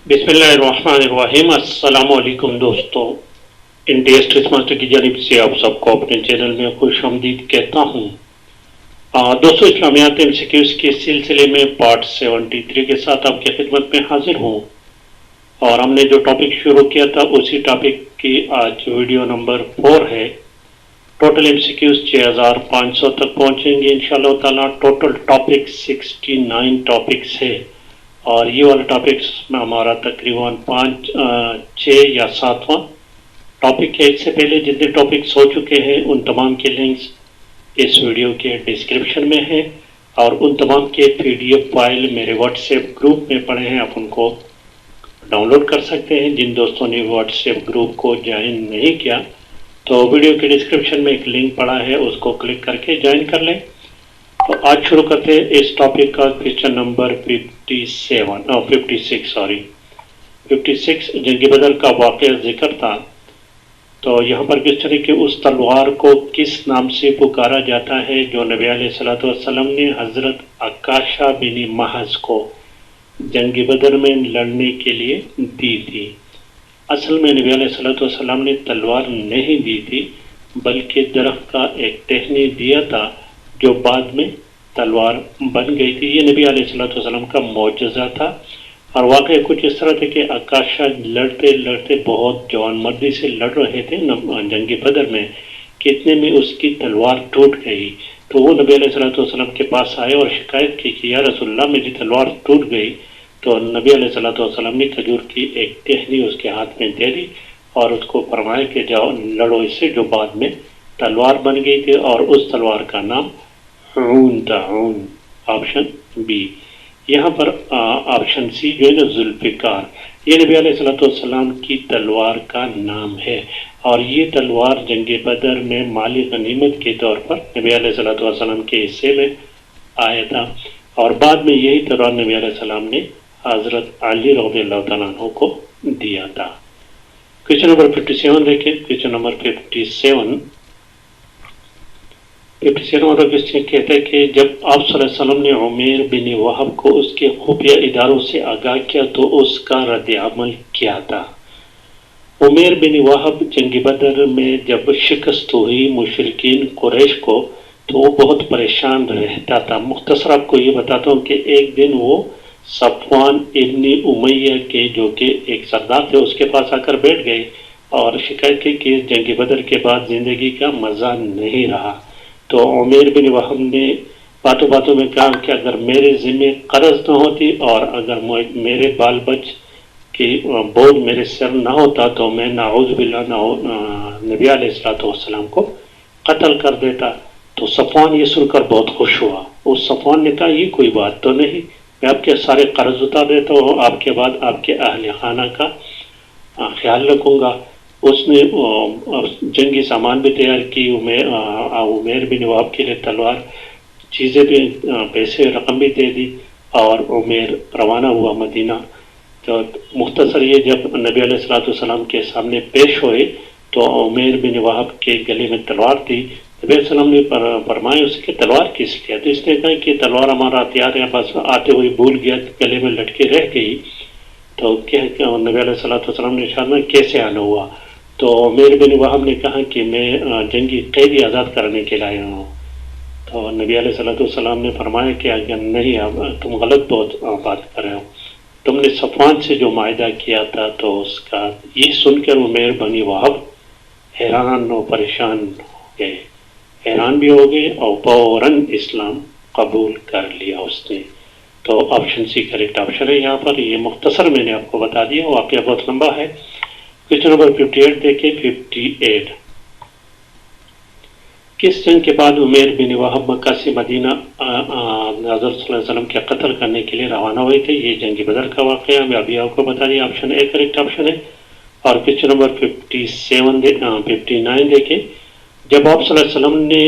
بسم اللہ الرحمن الرحیم۔ السلام علیکم دوستوں، انڈیا اسٹریٹ ماسٹر کی جانب سے آپ سب کو اپنے چینل میں خوش آمدید کہتا ہوں۔ دوستوں، اسلامیات MCQs کے سلسلے میں پارٹ 73 کے ساتھ آپ کی خدمت میں حاضر ہوں، اور ہم نے جو ٹاپک شروع کیا تھا اسی ٹاپک کی آج ویڈیو نمبر 4 ہے۔ ٹوٹل MCQs 6500 تک پہنچیں گے انشاءاللہ تعالیٰ۔ ٹوٹل ٹاپک 69 ٹاپکس ہے، اور یہ والا ٹاپکس میں ہمارا تقریباً 6 یا 7واں ٹاپک ہے۔ اس سے پہلے جتنے ٹاپکس ہو چکے ہیں ان تمام کے لنکس اس ویڈیو کے ڈسکرپشن میں ہیں، اور ان تمام کے PDF فائل میرے واٹس ایپ گروپ میں پڑے ہیں، آپ ان کو ڈاؤن لوڈ کر سکتے ہیں۔ جن دوستوں نے واٹس ایپ گروپ کو جوائن نہیں کیا تو ویڈیو کے ڈسکرپشن میں ایک لنک پڑا ہے، اس کو کلک کر کے جوائن کر لیں۔ تو آج شروع کرتے ہیں اس ٹاپک کا۔ کویسچن نمبر 56 جنگ بدر کا واقعہ ذکر تھا۔ تو یہاں پر کویسچن ہے کہ اس تلوار کو کس نام سے پکارا جاتا ہے جو نبی علیہ الصلوۃ والسلام نے حضرت عکاشہ بن محض کو جنگ بدر میں لڑنے کے لیے دی تھی؟ اصل میں نبی علیہ الصلوۃ والسلام نے تلوار نہیں دی تھی، بلکہ درخت کا ایک ٹہنی دیا تھا جو بعد میں تلوار بن گئی تھی۔ یہ نبی علیہ الصلوۃ والسلام کا معجزہ تھا، اور واقعہ کچھ اس طرح تھا کہ عکاشہ لڑتے لڑتے بہت جوان مردی سے لڑ رہے تھے جنگ بدر میں، کتنے میں اس کی تلوار ٹوٹ گئی۔ تو وہ نبی علیہ الصلوۃ والسلام کے پاس آئے اور شکایت کی کہ یا رسول اللہ میری تلوار ٹوٹ گئی۔ تو نبی علیہ الصلوۃ والسلام نے کھجور کی ایک ٹہنی اس کے ہاتھ میں دے دی، اور اس کو فرمایا کہ جاؤ لڑو اس سے، جو بعد میں تلوار بن گئی تھی، اور اس تلوار کا نام عون تھا۔ عون، آپشن بی۔ یہاں پر آپشن سی جو ہے نا ذوالفقار، یہ نبی علیہ الصلوۃ والسلام کی تلوار کا نام ہے، اور یہ تلوار جنگ بدر میں مالی غنیمت کے طور پر نبی علیہ الصلوۃ والسلام کے حصے میں آیا تھا، اور بعد میں یہی تلوار نبی علیہ السلام نے حضرت علی رضی اللہ تعالیٰ عنہ کو دیا تھا۔ کویسچن نمبر 57 دیکھیں۔ کویسچن نمبر 57 والا کویسچن کہتا ہے کہ جب آپ صلی اللہ علیہ وسلم نے عمیر بن وہب کو اس کے خفیہ اداروں سے آگاہ کیا تو اس کا رد عمل کیا تھا؟ عمیر بن وہب جنگ بدر میں جب شکست ہوئی مشرکین قریش کو تو وہ بہت پریشان رہتا تھا۔ مختصر آپ کو یہ بتاتا ہوں کہ ایک دن وہ صفوان ابن امیہ کے جو کہ ایک سردار تھے اس کے پاس آ کر بیٹھ گئے، اور شکایت کی کہ جنگ بدر کے بعد زندگی کا مزہ نہیں رہا۔ تو عمیر بن وہب نے باتوں باتوں میں کہا کہ اگر میرے ذمہ قرض نہ ہوتی اور اگر میرے بال بچ کی بوجھ میرے سر نہ ہوتا تو میں نعوذ باللہ نبی علیہ الصلوۃ والسلام کو قتل کر دیتا۔ تو صفوان یہ سن کر بہت خوش ہوا۔ اس صفوان نے کہا یہ کوئی بات تو نہیں، میں آپ کے سارے قرض اتار دیتا ہوں، آپ کے بعد آپ کے اہل خانہ کا خیال رکھوں گا۔ اس نے جنگی سامان بھی تیار کی، عمیر بن وہب کے لیے تلوار، چیزیں بھی، پیسے، رقم بھی دے دی، اور عمیر روانہ ہوا مدینہ۔ تو مختصر یہ جب نبی علیہ الصلوۃ والسلام کے سامنے پیش ہوئے تو عمیر بن وہب کے گلے میں تلوار تھی۔ نبی علیہ السلام نے فرمایا اسے کہ تلوار کس لیے؟ تو اس نے کہا کہ تلوار ہمارا ہتھیار ہے، بس آتے ہوئے بھول گیا، گلے میں لٹکے رہ گئی۔ تو نبی علیہ الصلوۃ والسلام نے ارشاد کیا کیسے آنا ہوا؟ تو عمیر بن وہب نے کہا کہ میں جنگی قیدی آزاد کرنے کے لیے آیا ہوں۔ تو نبی علیہ الصلوۃ والسلام نے فرمایا کہ اگر نہیں، اب تم غلط بات کر رہے ہو، تم نے صفوان سے جو معاہدہ کیا تھا تو اس کا۔ یہ سن کر عمیر بن وہب حیران و پریشان ہو گئے، حیران بھی ہو گئے، اور فوراً اسلام قبول کر لیا اس نے۔ تو آپشن سی کریکٹ آپشن ہے یہاں پر۔ یہ مختصر میں نے آپ کو بتا دیا، واقعہ بہت لمبا ہے۔ کویسچن نمبر 58 دیکھیں۔ 58 کس جنگ کے بعد عمیر بن وہب مکہ سے مدینہ حضرت صلی اللہ علیہ وسلم کے قتل کرنے کے لیے روانہ ہوئے تھے؟ یہ جنگ بدر کا واقعہ میں ابھی آپ کو بتا دیا، آپشن اے کریکٹ آپشن ہے۔ اور کویسچن نمبر 59 دیکھیں۔ جب آپ صلی اللہ علیہ وسلم نے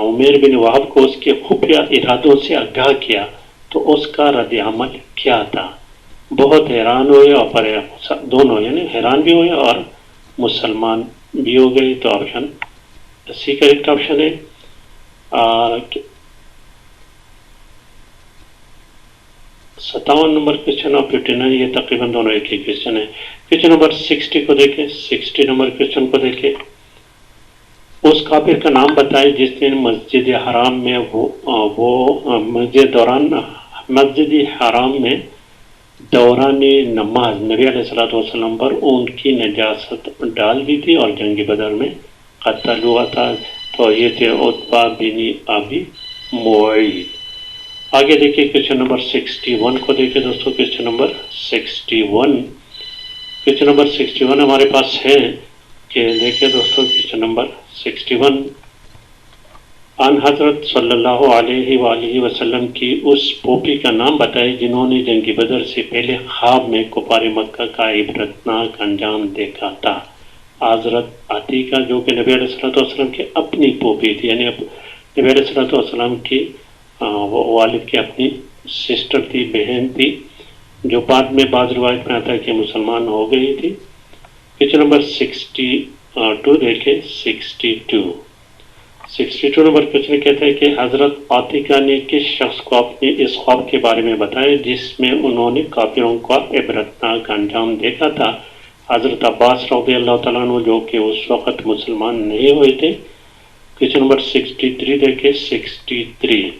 عمیر بن وہب کو اس کے خفیہ ارادوں سے آگاہ کیا تو اس کا رد عمل کیا تھا؟ بہت حیران ہوئے، اور دونوں یعنی حیران بھی ہوئے اور مسلمان بھی ہو گئے۔ تو آپشن سی کریکٹ آپشن ہے۔ 57 نمبر کوشچن اور 59 یہ تقریباً دونوں ایک ہی کوشچن ہے۔ کوشچن نمبر 60 کو دیکھیں، 60 نمبر کوشچن کو دیکھیں، اس کافر کا نام بتائے جس نے مسجد حرام میں مسجد حرام میں دوران نماز نبی علیہ الصلوۃ والسلام پر اونٹ کی نجاست ڈال دی تھی اور جنگ بدر میں قتل ہوا تھا۔ تو یہ تھے عتبہ بن ابی معیط۔ آگے دیکھیے کوشچن نمبر 61 کو دیکھیں دوستوں، کوشچن نمبر 61 ہمارے پاس ہے کہ دیکھیں دوستوں کوشچن نمبر 61 ان حضرت صلی اللہ علیہ وآلہ وسلم کی اس پھوپھی کا نام بتائے جنہوں نے جنگ بدر سے پہلے خواب میں کفار مکہ کا عبرتناک انجام دیکھا تھا۔ حضرت عتیقہ جو کہ نبی علیہ الصلوۃ والسلام کی اپنی پھوپھی تھی، یعنی نبی علیہ الصلوۃ والسلام کی والد کی اپنی سسٹر تھی، بہن تھی، جو بعد میں بعض روایت میں آتا ہے کہ مسلمان ہو گئی تھی۔ کوشچن نمبر 62 دیکھیں، 62 نمبر کوشچن کہتا ہے کہ حضرت عتیقہ نے کس شخص کو اپنے اس خواب کے بارے میں بتایا جس میں انہوں نے کافروں کا عبرتناک انجام دیکھا تھا؟ حضرت عباس رضی اللہ تعالیٰ عنہ جو کہ اس وقت مسلمان نہیں ہوئے تھے۔ کوشچن نمبر 63 دیکھیں، 63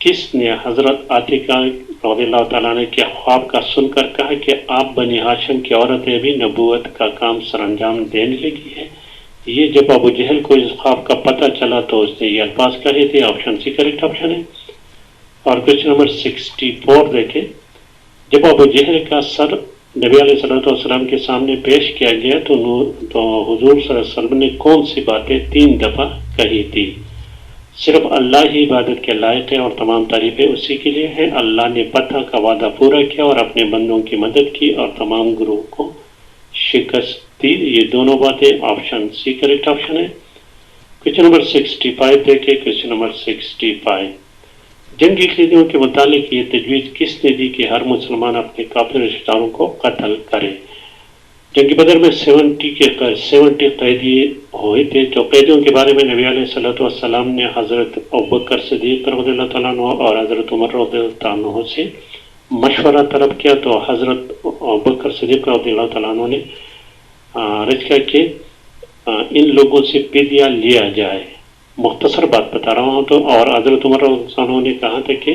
کس نے حضرت عتیقہ رضی اللہ تعالیٰ عنہ کے خواب کا سن کر کہا کہ آپ بنی ہاشم کی عورتیں بھی نبوت کا کام سر انجام دینے لگی ہے؟ یہ جب ابو جہل کو اس خواب کا پتہ چلا تو اس نے یہ الفاظ کہے تھے۔ آپشن سی کریکٹ آپشن ہے۔ اور کوشچن نمبر 64 دیکھیں، جب ابو جہل کا سر نبی علیہ الصلوۃ والسلام کے سامنے پیش کیا گیا تو حضور صلی اللہ علیہ وسلم نے کون سی باتیں 3 دفعہ کہی تھی؟ صرف اللہ ہی عبادت کے لائق ہے اور تمام تعریفیں اسی کے لیے ہیں۔ اللہ نے فتح کا وعدہ پورا کیا اور اپنے بندوں کی مدد کی اور تمام گروہ کو شکست دی۔ یہ دونوں باتیں آپشن سی کریکٹ آپشن ہے۔ کوشچن نمبر 65 دیکھیں، کوشچن نمبر 65 جنگی قیدیوں کے متعلق یہ تجویز کس نے دی کہ ہر مسلمان اپنے کافر رشتہ داروں کو قتل کرے؟ جنگ بدر میں 70 قیدی ہوئے تھے، جو قیدیوں کے بارے میں نبی علیہ الصلوۃ والسلام نے حضرت ابوبکر صدیق رضی اللہ تعالیٰ عنہ اور حضرت عمر رضی اللہ عنہ سے مشورہ طلب کیا تو حضرت ابوبکر صدیق رضی اللہ تعالیٰ عنہ نے عرض کیا کہ ان لوگوں سے فدیہ لیا جائے۔ مختصر بات بتا رہا ہوں تو، اور حضرت عمر رضی اللہ عنہ نے کہا تھا کہ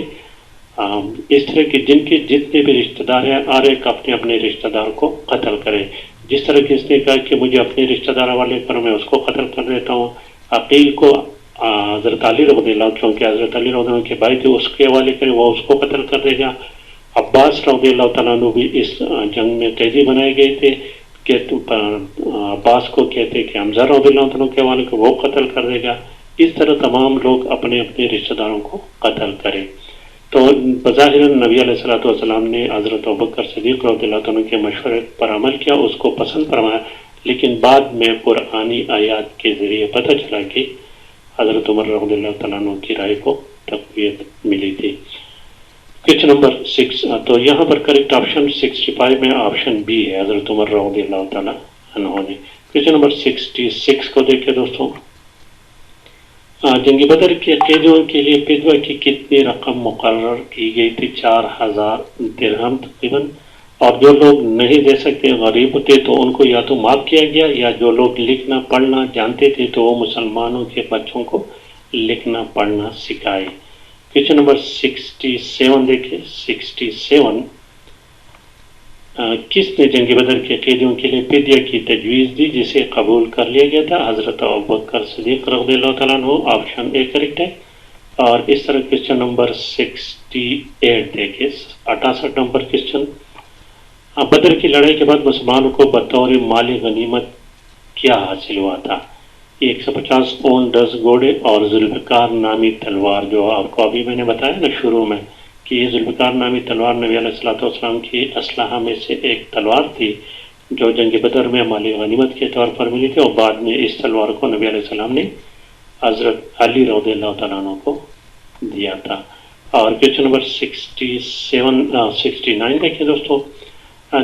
اس طرح کے جن کے جتنے بھی رشتہ دار ہیں ہر ایک اپنے رشتہ دار کو قتل کرے۔ جس طرح کہ اس نے کہا کہ مجھے اپنے رشتہ دار حوالے کرو، میں اس کو قتل کر دیتا ہوں۔ عقیل کو حضرت علی رضی اللہ عنہ، کیونکہ حضرت علی رضی اللہ عنہ کے بھائی تھے، اس کے حوالے کرے، وہ اس کو قتل کر دے گا۔ عباس رضی اللہ تعالیٰ عنہ بھی اس جنگ میں قیدی بنائے گئے تھے کہ عباس کو کہتے کہ حمزہ رضی اللہ عنہ کے حوالے کو وہ قتل کر دے گا۔ اس طرح تمام لوگ اپنے رشتہ داروں کو قتل کریں۔ تو بظاہر نبی علیہ الصلوۃ والسلام نے حضرت ابوبکر صدیق رضی اللہ عنہ کے مشورے پر عمل کیا، اس کو پسند فرمایا، لیکن بعد میں قرآنی آیات کے ذریعے پتہ چلا کہ حضرت عمر رضی اللہ تعالیٰ عنہ کی رائے کو تقویت ملی تھی۔ کوشچن نمبر 6 تو یہاں پر کریکٹ آپشن 65 میں آپشن بی ہے، حضرت عمر رضی اللہ تعالیٰ عنہ نے۔ کوشچن نمبر 66 کو دیکھیں دوستوں، جنگ بدر کے قیدیوں کے لیے فدیہ کی کتنی رقم مقرر کی گئی تھی؟ 4000 درہم تقریباً۔ اور جو لوگ نہیں دے سکتے، غریب تھے، تو ان کو یا تو معاف کیا گیا، یا جو لوگ لکھنا پڑھنا جانتے تھے تو وہ مسلمانوں کے بچوں کو لکھنا پڑھنا سکھائے۔ کوشچن نمبر 67 دیکھیں، 67 کس نے جنگ بدر کے قیدیوں کے لیے فدیہ کی تجویز دی جسے قبول کر لیا گیا تھا؟ حضرت ابوبکر صدیق رضی اللہ تعالیٰ عنہ، آپشن اے کریکٹ ہے۔ اور اس طرح کوشچن نمبر 68 دیکھیں، 68 نمبر کوشچن، بدر کی لڑائی کے بعد مسلمانوں کو بطور مال غنیمت کیا حاصل ہوا تھا؟ 150 اون 10 گھوڑے اور ذوالفقار نامی تلوار، جو آپ کو ابھی میں نے بتایا نا شروع میں کہ یہ ذوالفقار نامی تلوار نبی علیہ الصلوۃ والسلام کی اسلحہ میں سے ایک تلوار تھی جو جنگ بدر میں مال غنیمت کے طور پر ملی تھی، اور بعد میں اس تلوار کو نبی علیہ السلام نے حضرت علی رضی اللہ تعالیٰ عنہ کو دیا تھا۔ اور کوشچن نمبر 69 دیکھیں دوستوں،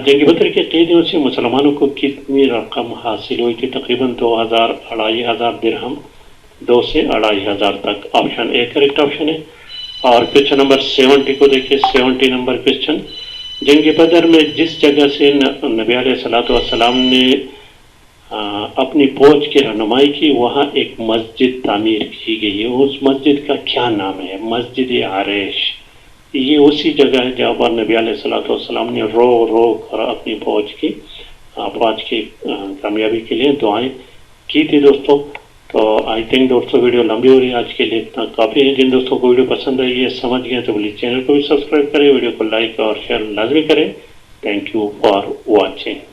جنگ بدر کے قیدیوں سے مسلمانوں کو کتنی رقم حاصل ہوئی تھی؟ تقریباً 2000 2500 درہم، 2 سے 2500 تک۔ آپشن اے کریکٹ آپشن ہے۔ اور کوشچن نمبر 70 کو دیکھیں. 70 نمبر کوشچن. جنگ بدر میں جس جگہ سے نبی علیہ الصلوۃ والسلام نے اپنی فوج کی رہنمائی کی وہاں ایک مسجد تعمیر کی گئی ہے. اس مسجد کا کیا نام ہے؟ مسجد عریش. یہ اسی جگہ ہے جہاں پر نبی علیہ الصلوۃ والسلام نے رو کر اپنی فوج کی کامیابی کے لیے دعائیں کی تھی دوستوں. تو آئی تھنک دوستوں ویڈیو لمبی ہو رہی ہے، آج کے لیے اتنا کافی ہے. جن دوستوں کو ویڈیو پسند آئی ہے سمجھ گئے تو پلیز چینل کو بھی سبسکرائب کریں، ویڈیو کو لائک اور شیئر لازمی کریں. Thank you for watching.